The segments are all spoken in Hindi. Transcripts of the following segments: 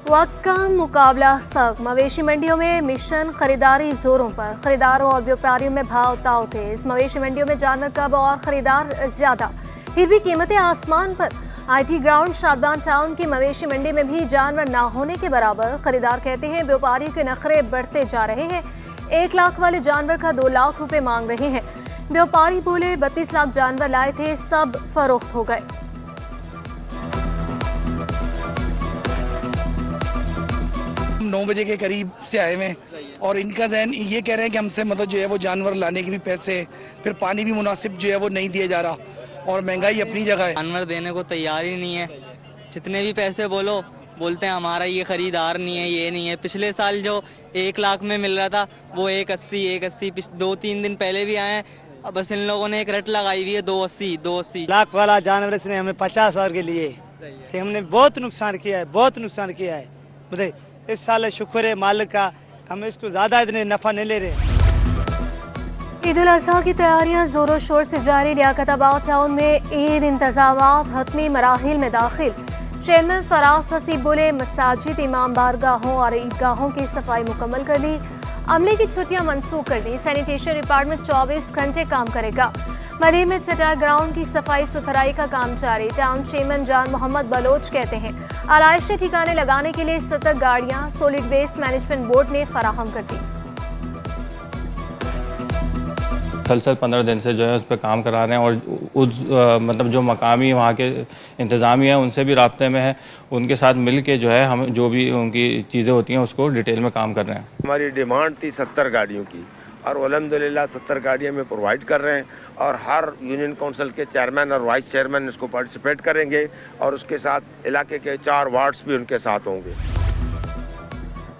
वक्त का मुकाबला सख्त। मवेशी मंडियों में मिशन खरीदारी जोरों पर। खरीदारों और व्यापारियों में भाव ताव तेज। मवेशी मंडियों में जानवर कम और खरीदार ज्यादा, फिर भी कीमतें आसमान पर। IT ग्राउंड शादबान टाउन की मवेशी मंडी में भी जानवर ना होने के बराबर। खरीदार कहते हैं व्यापारियों के नखरे बढ़ते जा रहे हैं। 1 लाख वाले जानवर का 2 लाख रुपए मांग रहे हैं। व्यापारी बोले 32 लाख जानवर लाए थे, सब फरोख्त हो गए। हम 9 बजे के करीब से आए हुए और इनका जहन ये कह रहे हैं कि हमसे मतलब जो है वो जानवर लाने के भी पैसे, फिर पानी भी मुनासिब जो है वो नहीं दिया जा रहा और महंगाई अपनी जगह है। जानवर देने को तैयार ही नहीं है। जितने भी पैसे बोलते हैं हमारा ये खरीदार नहीं है, ये नहीं है। पिछले साल जो 1 लाख में मिल रहा था वो 180 2-3 दिन पहले भी आए हैं। अब बस इन लोगों ने एक रट लगाई हुई है 280 लाख वाला जानवर इसने हमें 50,000 के लिए थे। हमने बहुत नुकसान किया है, बताइए। इस साल शुक्र है मालिक का, हम इसको ज्यादा इतने नफा नहीं ले रहे। ईद उल अजहा की तैयारियां जोरों शोर से जारी। लियाकताबाद टाउन में ईद इंतजामात हतमी मराहिल में दाखिल। चेयरमैन फराज हसीब बोले मसाजिद, इमाम बारगाहों और ईदगाहों की सफाई मुकम्मल कर ली। अमले की छुट्टियां मनसूख कर दी। सैनिटेशन डिपार्टमेंट 24 घंटे काम करेगा। मरी में चटा ग्राउंड की सफाई सुथराई का काम जारी। टाउन चेयरमैन जान मोहम्मद बलोच कहते हैं आलाइश ठिकाने लगाने के लिए 70 गाड़ियां सॉलिड वेस्ट मैनेजमेंट बोर्ड ने फराहम कर दी। मुसलसल 15 दिन से जो है उस पर काम करा रहे हैं और मतलब जो मकामी वहाँ के इंतज़ामी हैं उनसे भी राब्ते में है। उनके साथ मिल के जो है हम जो भी उनकी चीज़ें होती हैं उसको डिटेल में काम कर रहे हैं। हमारी डिमांड थी 70 गाड़ियों की और अल्हम्दुलिल्लाह 70 गाड़ियाँ में प्रोवाइड कर रहे हैं और हर यूनियन काउंसिल के चेयरमैन और वाइस चेयरमैन इसको पार्टिसिपेट करेंगे और उसके साथ इलाके के 4 वार्ड्स भी उनके साथ होंगे।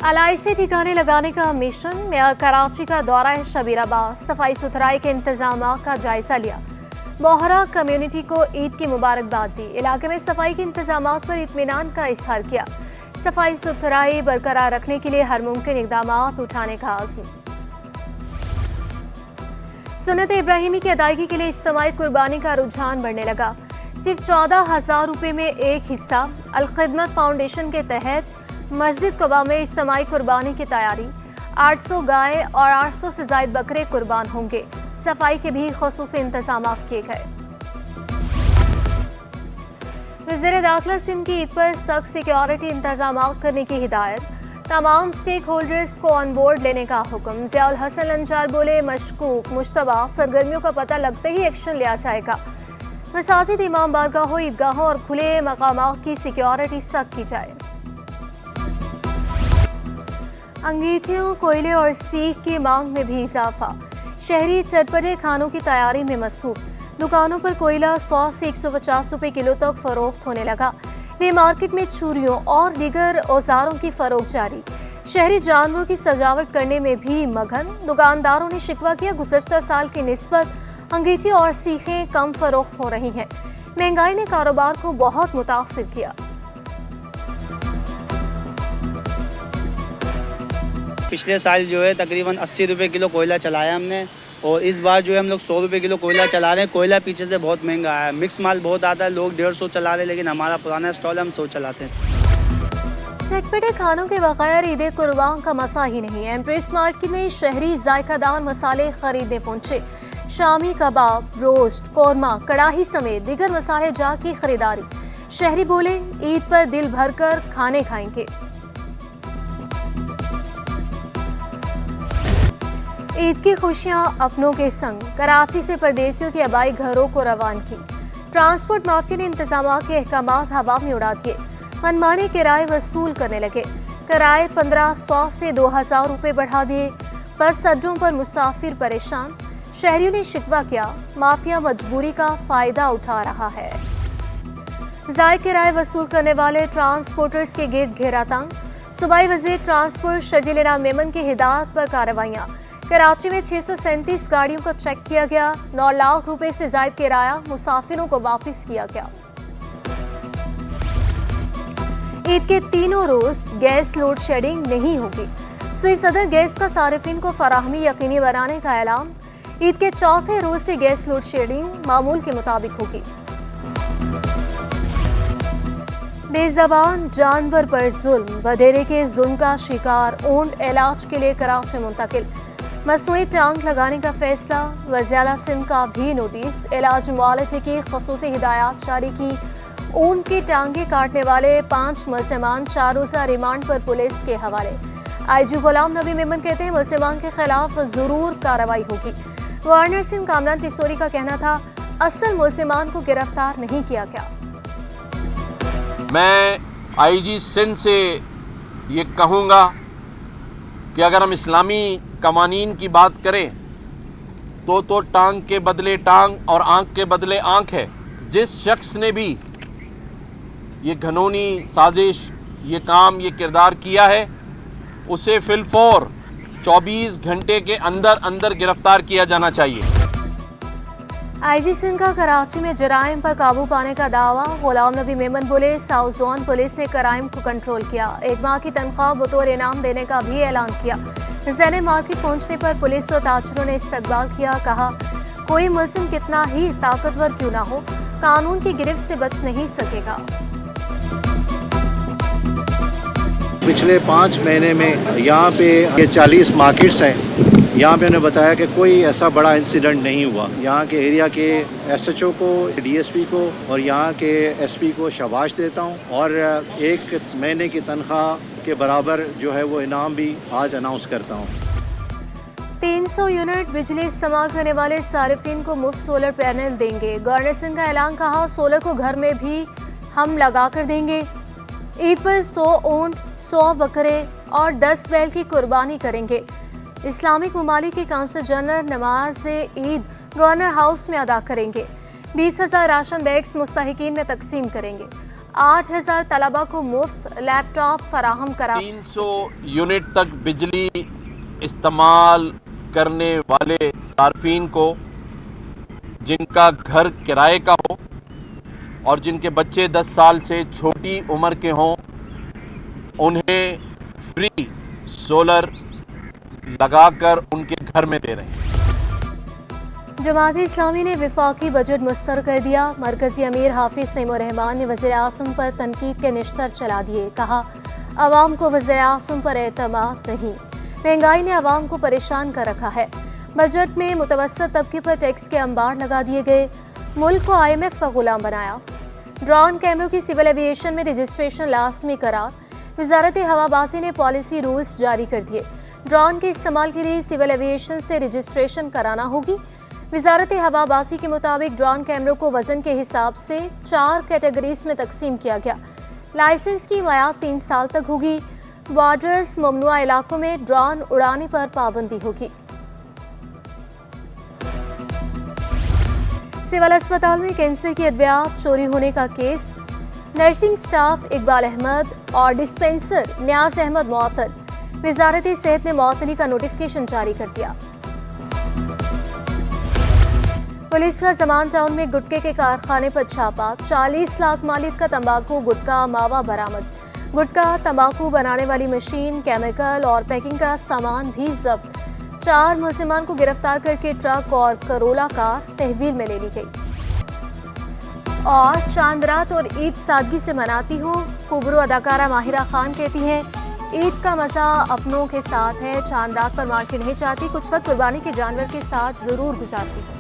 आलाइशी ठिकाने लगाने का मिशन में कराची का दौरा है शबीराबाद। सफाई सुथराई के इंतजाम का जायजा लिया। बोहरा कम्युनिटी को ईद की मुबारकबाद दी। इलाके में सफाई के इंतजाम पर इत्मीनान का इजहार किया। सफाई सुथराई बरकरार रखने के लिए हर मुमकिन इक़दाम उठाने का आज़म। सुन्नत इब्राहिमी की अदायगी के लिए इज्तिमाई कुर्बानी का रुझान बढ़ने लगा। सिर्फ 14,000 रुपये में एक हिस्सा। अल-खिदमत फाउंडेशन के तहत मस्जिद कुबा में इज्तिमाई कुर्बानी की तैयारी। 800 गाय और 800 से ज़ायद बकरे कुर्बान होंगे। सफाई के भी ख़ुसूसी इंतजाम किए गए। वज़ीर दाखिला सिंध की ईद पर सख्त सिक्योरिटी इंतजाम करने की हिदायत। तमाम स्टेक होल्डर्स को ऑन बोर्ड लेने का हुक्म। ज़ियाउल हसन लंचार बोले मशकूक मुश्तबा सरगर्मियों का पता लगते ही एक्शन लिया जाएगा। मसाजिद, इमाम बारगाहों, ईदगाहों और खुले मकामात की सिक्योरिटी सख्त की जाए। अंगीठियों, कोयले और सीख की मांग में भी इजाफा। शहरी चटपटे खानों की तैयारी में मसरूफ। दुकानों पर कोयला 100 से 150 रुपए किलो तक फरोख्त होने लगा। वे मार्केट में छुरियों और दीगर औजारों की फरोख्त जारी। शहरी जानवरों की सजावट करने में भी मगन। दुकानदारों ने शिकवा किया गुज़श्ता साल की निस्बत अंगीठी और सीखें कम फरोख्त हो रही हैं। महंगाई ने कारोबार को बहुत मुतासिर किया। पिछले साल जो है तकरीबन 80 रुपये किलो कोयला चलाया हमने और इस बार जो है हम लोग 100 रुपये किलो कोयला चला रहे हैं। कोयला पीछे से बहुत महंगा आया है। मिक्स माल बहुत आता है, लोग 150 चला रहे हैं, लेकिन हमारा पुराना स्टॉल हम 100 चलाते हैं। चटपटे खानों के बगैर ईद कुर्बान का मसा ही नहीं है। एम्प्रेस मार्केट में शहरी जायकादार मसाले खरीदने पहुंचे। शामी कबाब, रोस्ट, कौरमा, कड़ाही समेत दीगर मसाले जात की खरीदारी। शहरी बोले ईद पर दिल भरकर खाने खाएंगे। ईद की खुशियां अपनों के संग। कराची से परदेशियों की आबाई घरों को रवानगी। ट्रांसपोर्ट माफिया ने इंतजाम के अहकामात हवा में उड़ा दिए। मनमाने किराए वसूल करने लगे। किराए 1500 से 2000 रुपये बढ़ा दिए। बस अड्डों पर मुसाफिर परेशान। शहरियों ने शिकवा किया माफिया मजबूरी का फायदा उठा रहा है। जायद किराए वसूल करने वाले ट्रांसपोर्टर्स के गिर्द घेरा तंग। सूबाई वजीर ट्रांसपोर्ट शजील इनाम मेमन की हिदायत पर कार्रवाइयाँ। कराची में 637 गाड़ियों को चेक किया गया। 9 लाख रुपए से जायद किराया मुसाफिरों को वापस किया गया। ईद के तीनों रोज गैस लोड शेडिंग नहीं होगी। सुई सदर गैस का सारिफिन को फराहमी यकीनी बनाने का ऐलान। ईद के चौथे रोज से गैस लोड शेडिंग मामूल के मुताबिक होगी। बेज़बान जानवर पर जुल्म, वधेरे के जुल्म का शिकार ऊंट इलाज के लिए कराची मुंतकिल। मसनूई टांग लगाने का फैसला, वज़ीर-ए-आला सिंध का भी नोटिस, इलाज मुआलजे की खसूसी हिदायत जारी की। ऊंट की टांगे काटने वाले 5 मुलज़मान 4 रोज़ा रिमांड पर पुलिस के हवाले। IG गुलाम नबी मेमन कहते हैं मुलज़मान के खिलाफ ज़रूर कार्रवाई होगी। गवर्नर सिंध कामरान टिसोरी का कहना था असल मुलज़मान को गिरफ्तार नहीं किया गया। मैं IG सिंध से ये कहूँगा कि अगर हम इस्लामी कवानीन की बात करें तो टांग के बदले टांग और आंख के बदले आंख है। जिस शख्स ने भी ये घनौनी साजिश, ये काम, ये किरदार किया है, उसे फिलफौर 24 घंटे के अंदर अंदर गिरफ्तार किया जाना चाहिए। IG सिंध का कराची में जराइम पर काबू पाने का दावा, गुलाम नबी मेमन बोले साउथ जोन पुलिस ने कराइम को कंट्रोल किया। 1 माह की तनख्वाह बतौर इनाम देने का भी ऐलान किया। ज़ैन मार्केट पहुंचने पर पुलिस और ताजरों ने इस्तकबाल किया। कहा कोई मुल्ज़िम कितना ही ताकतवर क्यों ना हो, कानून की गिरफ्त से बच नहीं सकेगा। पिछले 5 महीने में यहाँ पे ये 40 मार्केट्स हैं। यहाँ पे उन्हें बताया कि कोई ऐसा बड़ा इंसिडेंट नहीं हुआ। यहाँ के एरिया के SHO को, DSP को और यहाँ के SP को शाबाश देता हूँ और 1 महीने की तनख्वाह के बराबर जो है वो इनाम भी आज अनाउंस करता हूँ। 300 यूनिट बिजली इस्तेमाल करने वाले सारिफिन को मुफ्त सोलर पैनल देंगे। गवर्नर सिंह का ऐलान, कहा सोलर को घर में भी हम लगा कर देंगे। ईद पर 100 ऊंट, 100 बकरे और 10 बैल की कुर्बानी करेंगे। इस्लामिक ममालिक के काउंसिल जनरल नमाज ईद गवर्नर हाउस में अदा करेंगे। 20,000 राशन बैग्स मुस्तहिकीन में तकसीम करेंगे। 8,000 तलबा को मुफ्त लैपटॉप फराहम करा। 300 यूनिट तक बिजली इस्तेमाल करने वाले सार्फिन को, जिनका घर किराए का हो और जिनके बच्चे 10 साल से छोटी उम्र के हों, उन्हें फ्री सोलर लगाकर उनके घर में दे रहे हैं। जमात इस्लामी ने विफाकी बजट मुस्तर कर दिया। मरकजी अमीर हाफिज सईमुर रहमान ने वज़ीर आज़म पर तनकीद के निश्तर चला दिए। कहा अवाम को वज़ीर आज़म पर एतमाद नहीं, महंगाई ने अवाम को परेशान कर रखा है। बजट में मुतवस्सत तबके पर टैक्स के अंबार लगा दिए गए। मुल्क को IMF का गुलाम बनाया। ड्रोन कैमरों की सिविल एविएशन में रजिस्ट्रेशन लाजमी करार। वजारत हवाबाजी ने पॉलिसी रूल्स जारी कर दिए। ड्रोन के इस्तेमाल के लिए सिविल एविएशन से रजिस्ट्रेशन कराना होगी। वजारत हवाबाजी के मुताबिक ड्रोन कैमरों को वजन के हिसाब से 4 कैटेगरीज में तकसीम किया गया। लाइसेंस की मियाद 3 साल तक होगी। बॉर्डर्स, ममनुआ इलाकों में ड्रोन उड़ाने पर पाबंदी होगी। सिविल अस्पताल में कैंसर की अद्वियात चोरी होने का case. Nursing staff Iqbal Ahmad और डिस्पेंसर न्याज अहमद मुअत्तल। वजारत सेहत ने मुअत्तली का नोटिफिकेशन जारी कर दिया। पुलिस का जमान टाउन में गुटके के कारखाने पर छापा। 40 लाख मालिक का तंबाकू गुटका मावा बरामद। गुटका, तंबाकू बनाने वाली मशीन, केमिकल और पैकिंग का सामान भी जब्त। 4 मुलजिमान को गिरफ्तार करके ट्रक और करोला कार तहवील में ले ली गई। और चांद रात और ईद सादगी से मनाती हूँ, कुबरू अदाकारा माहिरा खान कहती हैं ईद का मज़ा अपनों के साथ है। चांद रात पर मार्केट नहीं चाहती, कुछ वक्त कुर्बानी के जानवर के साथ ज़रूर गुजारती हूँ।